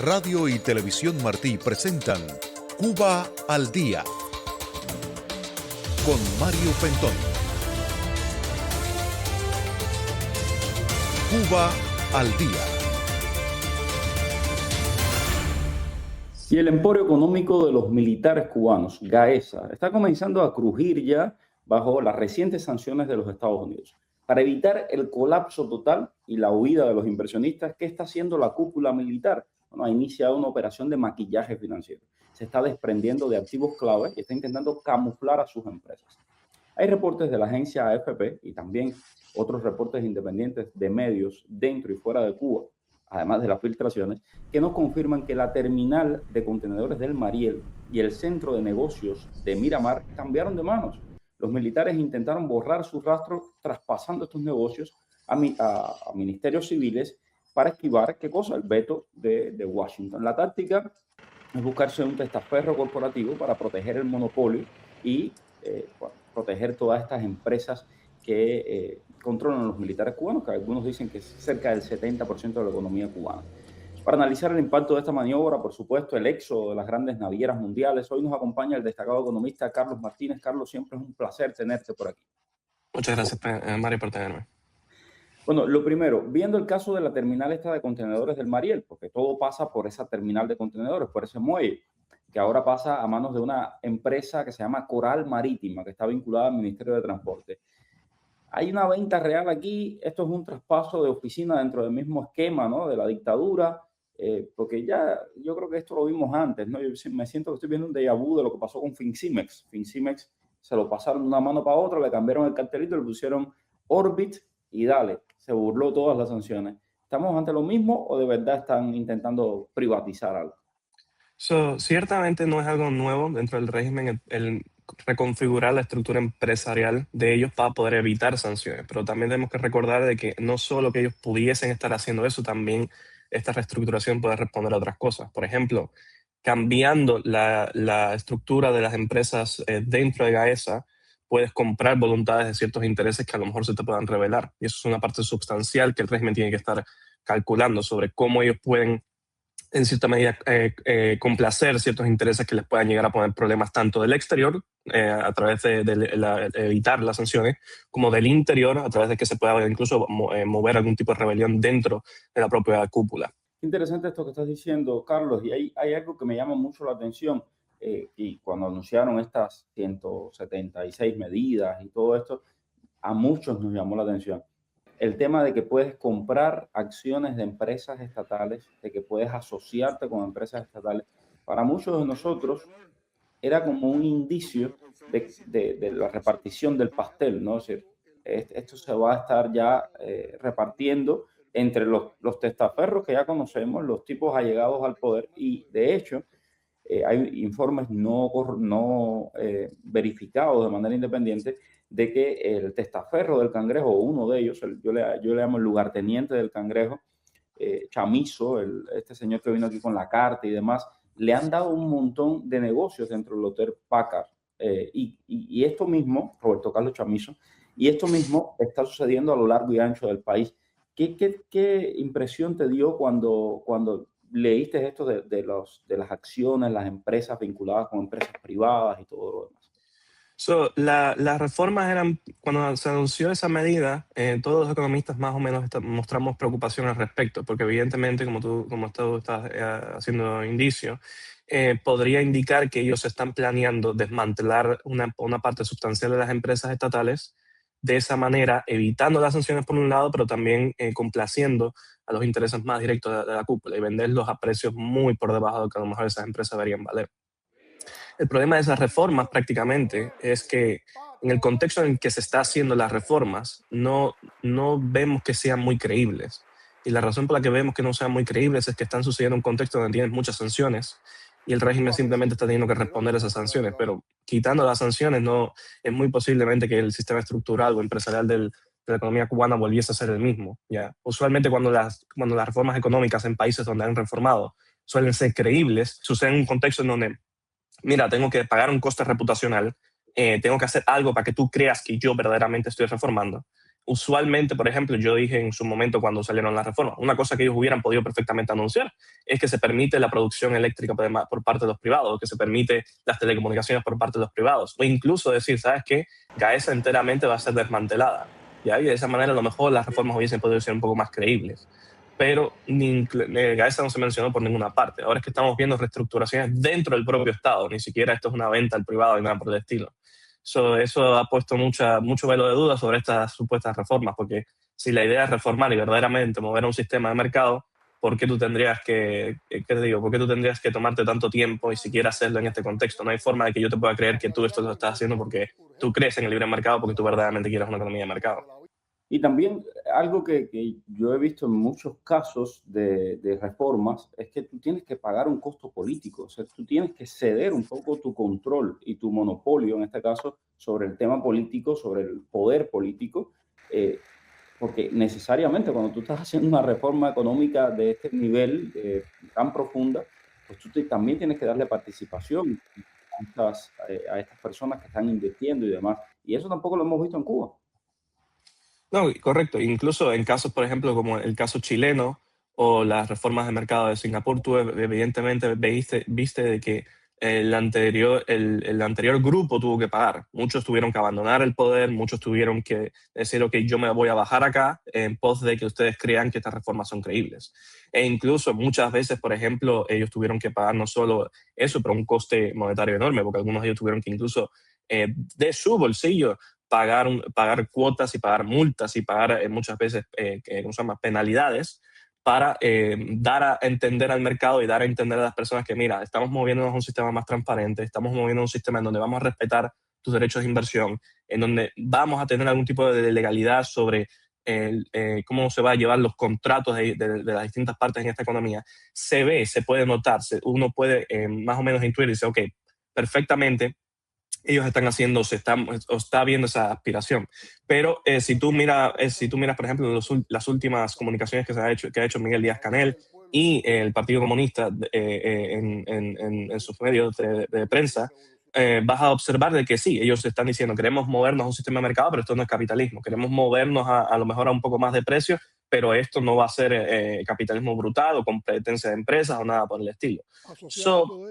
Radio y Televisión Martí presentan Cuba al Día con Mario Pentón. Cuba al Día. Y el emporio económico de los militares cubanos, Gaesa, está comenzando a crujir ya bajo las recientes sanciones de los Estados Unidos. Para evitar el colapso total y la huida de los inversionistas, ¿qué está haciendo la cúpula militar? Bueno, ha iniciado una operación de maquillaje financiero. Se está desprendiendo de activos clave y está intentando camuflar a sus empresas. Hay reportes de la agencia AFP y también otros reportes independientes de medios dentro y fuera de Cuba, además de las filtraciones, que nos confirman que la terminal de contenedores del Mariel y el centro de negocios de Miramar cambiaron de manos. Los militares intentaron borrar sus rastros traspasando estos negocios a ministerios civiles para esquivar, ¿qué cosa? El veto de Washington. La táctica es buscarse un testaferro corporativo para proteger el monopolio y proteger todas estas empresas que controlan los militares cubanos, que algunos dicen que es cerca del 70% de la economía cubana. Para analizar el impacto de esta maniobra, por supuesto, el éxodo de las grandes navieras mundiales, hoy nos acompaña el destacado economista Carlos Martínez. Carlos, siempre es un placer tenerte por aquí. Muchas gracias, Mario, por tenerme. Bueno, lo primero, viendo el caso de la terminal esta de contenedores del Mariel, porque todo pasa por esa terminal de contenedores, por ese muelle, que ahora pasa a manos de una empresa que se llama Coral Marítima, que está vinculada al Ministerio de Transporte. Hay una venta real aquí, esto es un traspaso de oficina dentro del mismo esquema, ¿no?, de la dictadura, porque ya yo creo que esto lo vimos antes, ¿no? Yo me siento que estoy viendo un déjà vu de lo que pasó con Fincimex. Fincimex se lo pasaron de una mano para otra, le cambiaron el cartelito, le pusieron Orbit y dale, se burló todas las sanciones. ¿Estamos ante lo mismo o de verdad están intentando privatizar algo? Ciertamente no es algo nuevo dentro del régimen el reconfigurar la estructura empresarial de ellos para poder evitar sanciones, pero también tenemos que recordar de que no solo que ellos pudiesen estar haciendo eso, también esta reestructuración puede responder a otras cosas. Por ejemplo, cambiando la estructura de las empresas dentro de Gaesa, puedes comprar voluntades de ciertos intereses que a lo mejor se te puedan revelar. Y eso es una parte sustancial que el régimen tiene que estar calculando sobre cómo ellos pueden, en cierta medida, complacer ciertos intereses que les puedan llegar a poner problemas tanto del exterior, a través de evitar las sanciones, como del interior, a través de que se pueda incluso mover algún tipo de rebelión dentro de la propia cúpula. Interesante esto que estás diciendo, Carlos, y hay algo que me llama mucho la atención. Y cuando anunciaron estas 176 medidas y todo esto, a muchos nos llamó la atención. El tema de que puedes comprar acciones de empresas estatales, de que puedes asociarte con empresas estatales. Para muchos de nosotros era como un indicio de la repartición del pastel, ¿no? Es decir, esto se va a estar ya repartiendo entre los testaferros que ya conocemos, los tipos allegados al poder, y de hecho hay informes no verificados de manera independiente de que el testaferro del Cangrejo, o uno de ellos, yo le llamo el lugarteniente del Cangrejo, Chamizo, este señor que vino aquí con la carta y demás, le han dado un montón de negocios dentro del Hotel Packard. Y esto mismo, Roberto Carlos Chamizo, y esto mismo está sucediendo a lo largo y ancho del país. ¿Qué impresión te dio cuando leíste esto de las acciones, las empresas vinculadas con empresas privadas y todo lo demás? Las reformas eran, cuando se anunció esa medida, todos los economistas más o menos mostramos preocupación al respecto, porque evidentemente, como tú estás haciendo indicio, podría indicar que ellos están planeando desmantelar una parte sustancial de las empresas estatales, de esa manera evitando las sanciones por un lado, pero también complaciendo a los intereses más directos de la cúpula y venderlos a precios muy por debajo de lo que a lo mejor esas empresas deberían valer. El problema de esas reformas prácticamente es que en el contexto en que se está haciendo las reformas no vemos que sean muy creíbles. Y la razón por la que vemos que no sean muy creíbles es que están sucediendo en un contexto donde tienes muchas sanciones y el régimen simplemente está teniendo que responder a esas sanciones. Pero quitando las sanciones, no es muy posiblemente que el sistema estructural o empresarial de la economía cubana volviese a ser el mismo. ¿Ya? Usualmente cuando las reformas económicas en países donde han reformado suelen ser creíbles, sucede en un contexto en donde, mira, tengo que pagar un coste reputacional, tengo que hacer algo para que tú creas que yo verdaderamente estoy reformando. usualmente, por ejemplo, yo dije en su momento cuando salieron las reformas, una cosa que ellos hubieran podido perfectamente anunciar es que se permite la producción eléctrica por parte de los privados, que se permite las telecomunicaciones por parte de los privados, o incluso decir, ¿sabes qué? Gaesa enteramente va a ser desmantelada. ¿Ya? Y de esa manera a lo mejor las reformas hubiesen podido ser un poco más creíbles. Pero Gaesa no se mencionó por ninguna parte. Ahora es que estamos viendo reestructuraciones dentro del propio Estado, ni siquiera esto es una venta al privado y nada por el estilo. Eso ha puesto mucho velo de duda sobre estas supuestas reformas, porque si la idea es reformar y verdaderamente mover a un sistema de mercado, ¿por qué tú tendrías ¿qué te digo? ¿Por qué tú tendrías que tomarte tanto tiempo y siquiera hacerlo en este contexto? No hay forma de que yo te pueda creer que tú esto lo estás haciendo porque tú crees en el libre mercado, porque tú verdaderamente quieres una economía de mercado. Y también algo que yo he visto en muchos casos de reformas es que tú tienes que pagar un costo político, o sea, tú tienes que ceder un poco tu control y tu monopolio, en este caso, sobre el tema político, sobre el poder político, porque necesariamente cuando tú estás haciendo una reforma económica de este nivel, tan profunda, pues tú también tienes que darle participación a estas personas que están invirtiendo y demás. Y eso tampoco lo hemos visto en Cuba. No, correcto. Incluso en casos, por ejemplo, como el caso chileno o las reformas de mercado de Singapur, tú evidentemente viste de que el anterior grupo tuvo que pagar. Muchos tuvieron que abandonar el poder, muchos tuvieron que decir, ok, yo me voy a bajar acá en pos de que ustedes crean que estas reformas son creíbles. E incluso muchas veces, por ejemplo, ellos tuvieron que pagar no solo eso, pero un coste monetario enorme, porque algunos de ellos tuvieron que incluso de su bolsillo pagar cuotas y pagar multas y pagar muchas veces ¿cómo se llama? Penalidades para dar a entender al mercado y dar a entender a las personas que, mira, estamos moviéndonos a un sistema más transparente, estamos moviendo a un sistema en donde vamos a respetar tus derechos de inversión, en donde vamos a tener algún tipo de legalidad sobre cómo se va a llevar los contratos de las distintas partes en esta economía. Se puede notar, uno puede más o menos intuir y decir, ok, perfectamente, ellos están haciendo, está viendo esa aspiración. Pero si tú miras, por ejemplo, las últimas comunicaciones que ha hecho Miguel Díaz-Canel y el Partido Comunista en sus medios de prensa, vas a observar de que sí, ellos están diciendo queremos movernos a un sistema de mercado, pero esto no es capitalismo. Queremos movernos a lo mejor a un poco más de precio, pero esto no va a ser capitalismo brutal o competencia de empresas o nada por el estilo.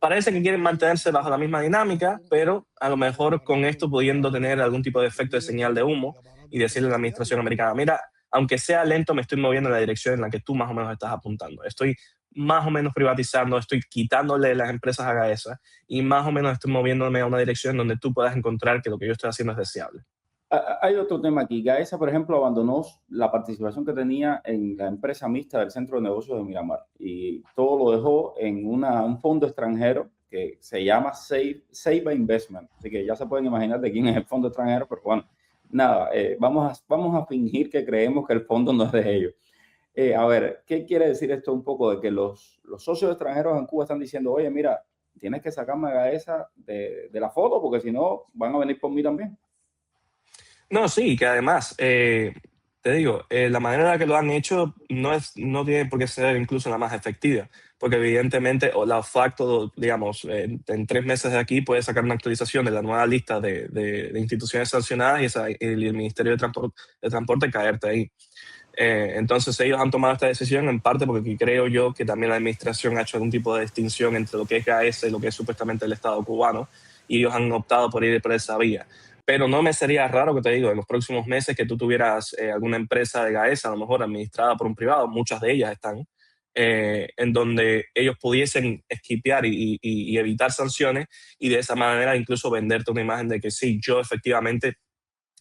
Parece que quieren mantenerse bajo la misma dinámica, pero a lo mejor con esto pudiendo tener algún tipo de efecto de señal de humo y decirle a la administración americana, mira, aunque sea lento, me estoy moviendo en la dirección en la que tú más o menos estás apuntando. Estoy más o menos privatizando, estoy quitándole las empresas a Gaesa y más o menos estoy moviéndome a una dirección donde tú puedas encontrar que lo que yo estoy haciendo es deseable. Hay otro tema aquí. Gaesa, por ejemplo, abandonó la participación que tenía en la empresa mixta del Centro de Negocios de Miramar y todo lo dejó en un fondo extranjero que se llama Seiba Investment. Así que ya se pueden imaginar de quién es el fondo extranjero, pero bueno, nada, vamos a fingir que creemos que el fondo no es de ellos. A ver, ¿qué quiere decir esto un poco? De que los socios extranjeros en Cuba están diciendo, oye, mira, tienes que sacarme a Gaesa de la foto porque si no van a venir por mí también. No, sí, que además, te digo, la manera en la que lo han hecho no tiene por qué ser incluso la más efectiva, porque evidentemente o la facto, digamos, en 3 meses de aquí puede sacar una actualización de la nueva lista de instituciones sancionadas y el Ministerio de Transporte caerte ahí. Entonces ellos han tomado esta decisión en parte porque creo yo que también la administración ha hecho algún tipo de distinción entre lo que es Gaesa y lo que es supuestamente el Estado cubano y ellos han optado por ir por esa vía. Pero no me sería raro que te digo, en los próximos meses que tú tuvieras alguna empresa de Gaesa, a lo mejor administrada por un privado, muchas de ellas están, en donde ellos pudiesen esquipear y evitar sanciones y de esa manera incluso venderte una imagen de que sí, yo efectivamente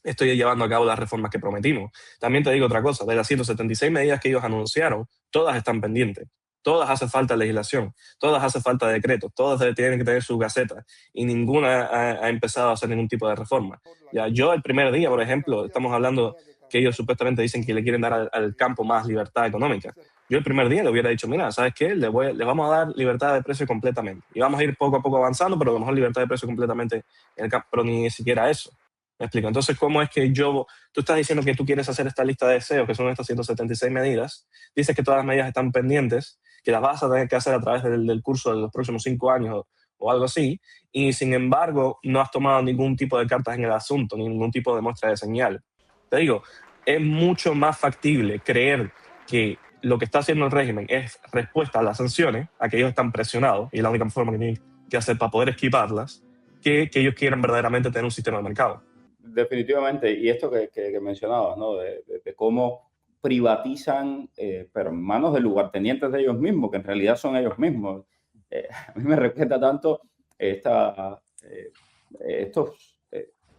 estoy llevando a cabo las reformas que prometimos. También te digo otra cosa, de las 176 medidas que ellos anunciaron, todas están pendientes. Todas hace falta legislación, todas hace falta decretos, todas tienen que tener sus gacetas y ninguna ha empezado a hacer ningún tipo de reforma. Ya, yo el primer día, por ejemplo, estamos hablando que ellos supuestamente dicen que le quieren dar al campo más libertad económica. Yo el primer día le hubiera dicho, mira, ¿sabes qué? Le vamos a dar libertad de precio completamente. Y vamos a ir poco a poco avanzando, pero a lo mejor libertad de precio completamente en el campo, pero ni siquiera eso. ¿Me explico? Entonces, ¿cómo es que tú estás diciendo que tú quieres hacer esta lista de deseos, que son estas 176 medidas, dices que todas las medidas están pendientes, que las vas a tener que hacer a través del curso de los próximos 5 años o algo así, y sin embargo no has tomado ningún tipo de cartas en el asunto, ni ningún tipo de muestra de señal? Te digo, es mucho más factible creer que lo que está haciendo el régimen es respuesta a las sanciones, a que ellos están presionados y es la única forma que tienen que hacer para poder esquivarlas, que ellos quieran verdaderamente tener un sistema de mercado. Definitivamente, y esto que mencionabas, ¿no? De cómo privatizan, pero en manos de lugartenientes de ellos mismos, que en realidad son ellos mismos. A mí me respeta tanto estos,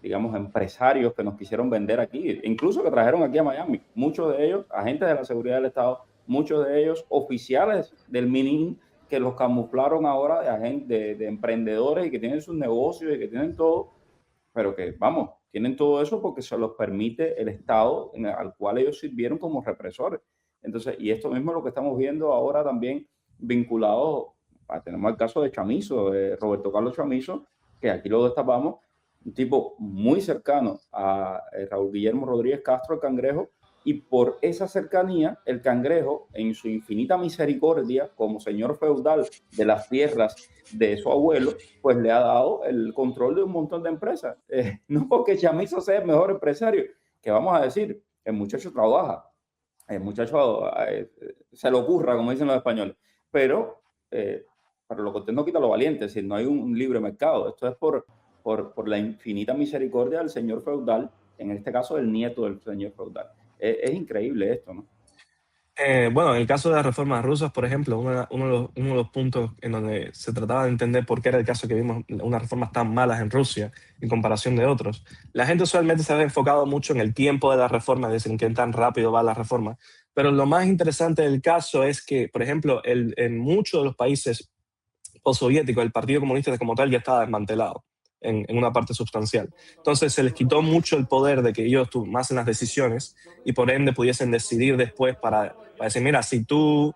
digamos, empresarios que nos quisieron vender aquí, incluso que trajeron aquí a Miami, muchos de ellos agentes de la seguridad del Estado, muchos de ellos oficiales del MININ, que los camuflaron ahora de emprendedores y que tienen sus negocios y que tienen todo, pero que, vamos, tienen todo eso porque se los permite el Estado al cual ellos sirvieron como represores. Entonces, y esto mismo es lo que estamos viendo ahora también vinculado, tenemos el caso de Chamizo, de Roberto Carlos Chamizo, que aquí lo destapamos, un tipo muy cercano a Raúl Guillermo Rodríguez Castro, el Cangrejo, y por esa cercanía, el Cangrejo, en su infinita misericordia, como señor feudal de las tierras de su abuelo, pues le ha dado el control de un montón de empresas. No porque Chamizo sea el mejor empresario, que vamos a decir, el muchacho trabaja, el muchacho se le ocurra, como dicen los españoles, pero lo cortés no quita lo valiente, es decir, no hay un libre mercado. Esto es por la infinita misericordia del señor feudal, en este caso el nieto del señor feudal. Es increíble esto, ¿no? Bueno, en el caso de las reformas rusas, por ejemplo, uno de los puntos en donde se trataba de entender por qué era el caso que vimos unas reformas tan malas en Rusia en comparación de otros, la gente usualmente se ha enfocado mucho en el tiempo de la reforma, es decir, en qué tan rápido va la reforma, pero lo más interesante del caso es que, por ejemplo, en muchos de los países postsoviéticos, el Partido Comunista como tal ya estaba desmantelado en una parte sustancial. Entonces se les quitó mucho el poder de que ellos tomasen las decisiones y por ende pudiesen decidir después para decir, mira, si tú,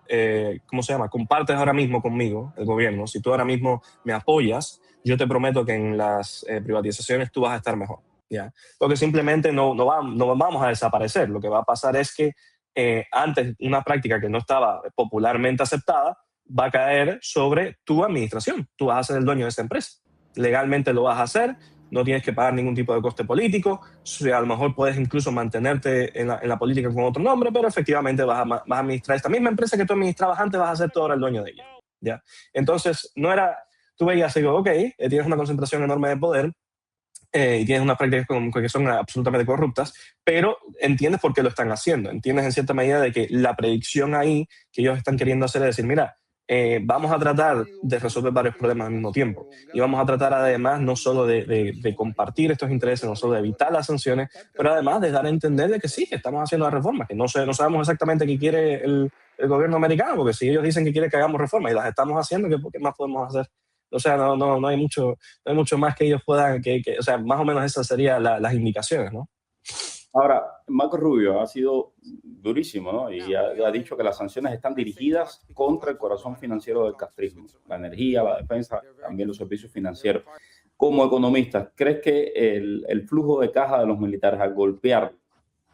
¿cómo se llama? Compartes ahora mismo conmigo, el gobierno, si tú ahora mismo me apoyas, yo te prometo que en las privatizaciones tú vas a estar mejor, ¿ya? Porque simplemente no vamos a desaparecer. Lo que va a pasar es que antes una práctica que no estaba popularmente aceptada va a caer sobre tu administración. Tú vas a ser el dueño de esa empresa. Legalmente lo vas a hacer, no tienes que pagar ningún tipo de coste político, a lo mejor puedes incluso mantenerte en la política con otro nombre, pero efectivamente vas a administrar esta misma empresa que tú administrabas antes, vas a ser tú ahora el dueño de ella, ¿ya? Entonces, no era, tú veías y digo, ok, tienes una concentración enorme de poder y tienes unas prácticas que son absolutamente corruptas, pero entiendes por qué lo están haciendo, entiendes en cierta medida de que la predicción ahí que ellos están queriendo hacer es decir, mira, vamos a tratar de resolver varios problemas al mismo tiempo y vamos a tratar además no solo de compartir estos intereses, no solo de evitar las sanciones, pero además de dar a entender de que sí, que estamos haciendo las reformas, que no sabemos exactamente qué quiere el gobierno americano, porque si ellos dicen que quieren que hagamos reformas y las estamos haciendo, ¿qué más podemos hacer? O sea, no hay mucho más que ellos puedan, o sea, más o menos esas serían las indicaciones, ¿no? Ahora, Marco Rubio ha sido durísimo, ¿no? Y ha dicho que las sanciones están dirigidas contra el corazón financiero del castrismo, la energía, la defensa, también los servicios financieros. Como economista, ¿crees que el flujo de caja de los militares al golpear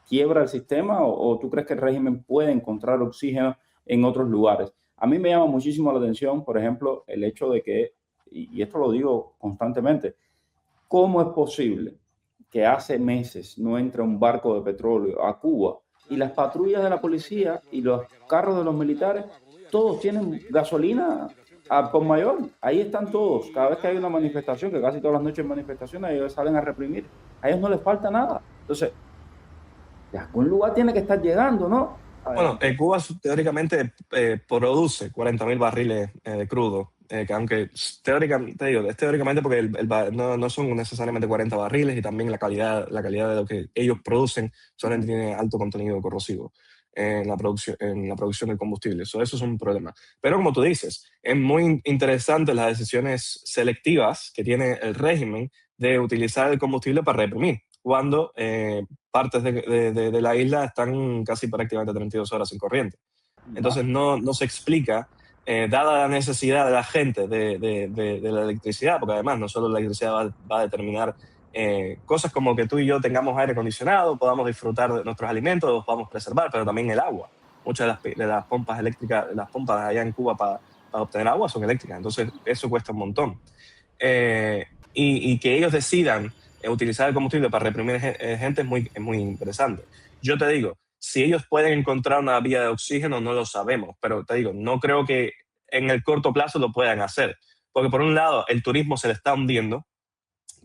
quiebra el sistema o tú crees que el régimen puede encontrar oxígeno en otros lugares? A mí me llama muchísimo la atención, por ejemplo, el hecho de que, y esto lo digo constantemente, ¿cómo es posible que hace meses no entra un barco de petróleo a Cuba y las patrullas de la policía y los carros de los militares, todos tienen gasolina por mayor? Ahí están todos. Cada vez que hay una manifestación, que casi todas las noches hay manifestaciones, ellos salen a reprimir. A ellos no les falta nada. Entonces, de algún lugar tiene que estar llegando, ¿no? Bueno, Cuba teóricamente produce 40.000 barriles de crudo, que aunque teóricamente porque no son necesariamente 40 barriles y también la calidad de lo que ellos producen solamente tiene alto contenido corrosivo en la producción del combustible. Eso es un problema. Pero como tú dices, es muy interesante las decisiones selectivas que tiene el régimen de utilizar el combustible para reprimir, cuando partes de la isla están casi prácticamente 32 horas sin corriente. Entonces no se explica, dada la necesidad de la gente de la electricidad, porque además no solo la electricidad va a determinar cosas como que tú y yo tengamos aire acondicionado, podamos disfrutar de nuestros alimentos, los podamos preservar, pero también el agua. Muchas de las pompas eléctricas, las pompas allá en Cuba para obtener agua son eléctricas, entonces eso cuesta un montón. Y que ellos decidan utilizar el combustible para reprimir gente es muy interesante. Yo te digo, si ellos pueden encontrar una vía de oxígeno, no lo sabemos, pero te digo, no creo que en el corto plazo lo puedan hacer, porque por un lado el turismo se le está hundiendo,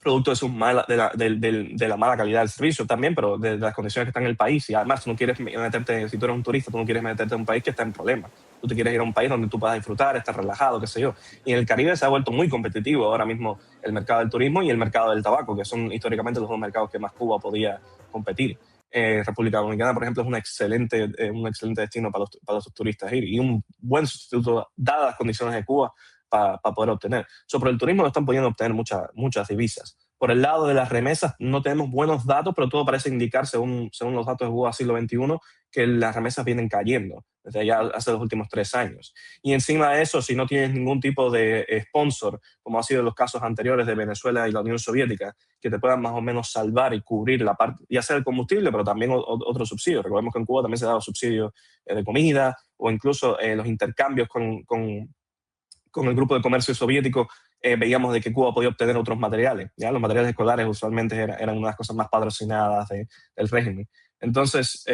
producto de la mala calidad del servicio también, pero de las condiciones que están en el país. Y además, tú no quieres meterte, si tú eres un turista, tú no quieres meterte en un país que está en problemas. Tú te quieres ir a un país donde tú puedas disfrutar, estar relajado, qué sé yo. Y en el Caribe se ha vuelto muy competitivo ahora mismo el mercado del turismo y el mercado del tabaco, que son históricamente los dos mercados que más Cuba podía competir. República Dominicana, por ejemplo, es un excelente destino para los turistas ir y un buen sustituto, dadas las condiciones de Cuba, para poder obtener. Sobre el turismo lo están pudiendo obtener muchas divisas. Por el lado de las remesas no tenemos buenos datos, pero todo parece indicar, según los datos de Cuba siglo XXI, que las remesas vienen cayendo desde ya hace los últimos 3 años. Y encima de eso, si no tienes ningún tipo de sponsor, como ha sido en los casos anteriores de Venezuela y la Unión Soviética, que te puedan más o menos salvar y cubrir la parte, ya sea el combustible, pero también otros subsidios. Recordemos que en Cuba también se daban subsidios de comida o incluso los intercambios con el grupo de comercio soviético. Veíamos de que Cuba podía obtener otros materiales. ¿Ya? Los materiales escolares usualmente eran una de las cosas más patrocinadas del régimen. Entonces,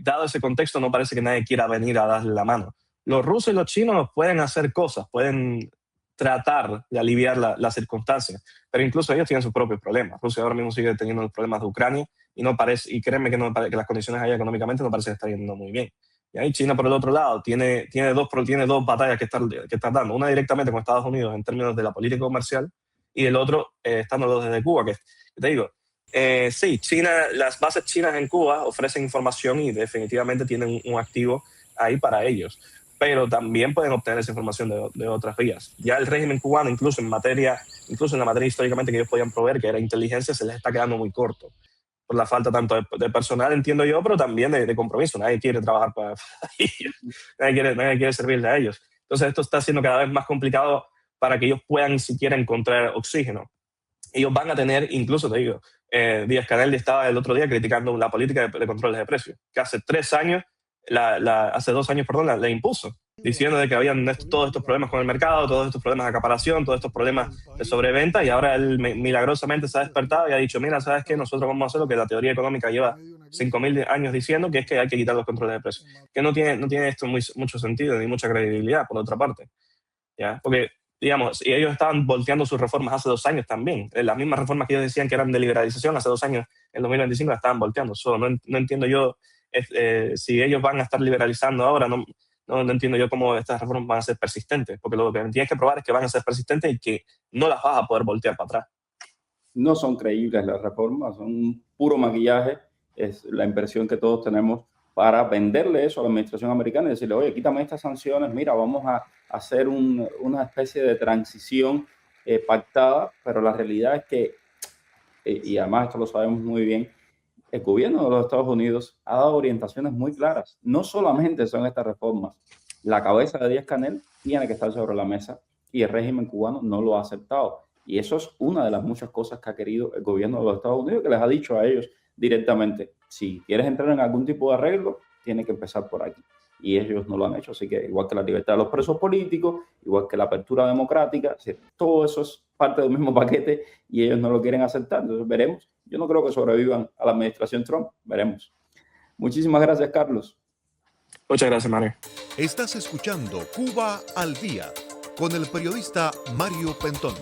dado ese contexto, no parece que nadie quiera venir a darle la mano. Los rusos y los chinos pueden hacer cosas, pueden tratar de aliviar las circunstancias, pero incluso ellos tienen sus propios problemas. Rusia ahora mismo sigue teniendo los problemas de Ucrania y créanme que las condiciones allá económicamente no parece que están yendo muy bien. Y China, por el otro lado, tiene dos batallas que está dando. Una directamente con Estados Unidos en términos de la política comercial y el otro estando desde Cuba, que te digo, sí, las bases chinas en Cuba ofrecen información y definitivamente tienen un activo ahí para ellos, pero también pueden obtener esa información de otras vías. Ya el régimen cubano, incluso en la materia históricamente que ellos podían proveer, que era inteligencia, se les está quedando muy corto por la falta tanto de personal, entiendo yo, pero también de compromiso. Nadie quiere trabajar para ellos. Nadie quiere servirle a ellos. Entonces esto está siendo cada vez más complicado para que ellos puedan siquiera encontrar oxígeno. Ellos van a tener, incluso te digo, Díaz-Canel estaba el otro día criticando la política de controles de precios, que hace 2 años, la impuso, diciendo de que habían todos estos problemas con el mercado, todos estos problemas de acaparación, todos estos problemas de sobreventa, y ahora él milagrosamente se ha despertado y ha dicho, mira, ¿sabes qué? Nosotros vamos a hacer lo que la teoría económica lleva 5.000 años diciendo, que es que hay que quitar los controles de precios. Que no tiene esto mucho sentido ni mucha credibilidad, por otra parte. ¿Ya? Porque, digamos, y ellos estaban volteando sus reformas hace 2 años también. Las mismas reformas que ellos decían que eran de liberalización hace 2 años, en 2025 las estaban volteando. No entiendo yo si ellos van a estar liberalizando ahora, no entiendo yo cómo estas reformas van a ser persistentes, porque lo que tienes que probar es que van a ser persistentes y que no las vas a poder voltear para atrás. No son creíbles las reformas, son un puro maquillaje, es la impresión que todos tenemos para venderle eso a la administración americana y decirle, oye, quítame estas sanciones, mira, vamos a hacer una especie de transición pactada, pero la realidad es que, y además esto lo sabemos muy bien, el gobierno de los Estados Unidos ha dado orientaciones muy claras. No solamente son estas reformas. La cabeza de Díaz-Canel tiene que estar sobre la mesa y el régimen cubano no lo ha aceptado. Y eso es una de las muchas cosas que ha querido el gobierno de los Estados Unidos, que les ha dicho a ellos directamente, si quieres entrar en algún tipo de arreglo, tiene que empezar por aquí. Y ellos no lo han hecho. Así que igual que la libertad de los presos políticos, igual que la apertura democrática, todo eso es parte del mismo paquete y ellos no lo quieren aceptar. Entonces veremos. Yo no creo que sobrevivan a la administración Trump. Veremos. Muchísimas gracias, Carlos. Muchas gracias, Mario. Estás escuchando Cuba al Día con el periodista Mario Pentón.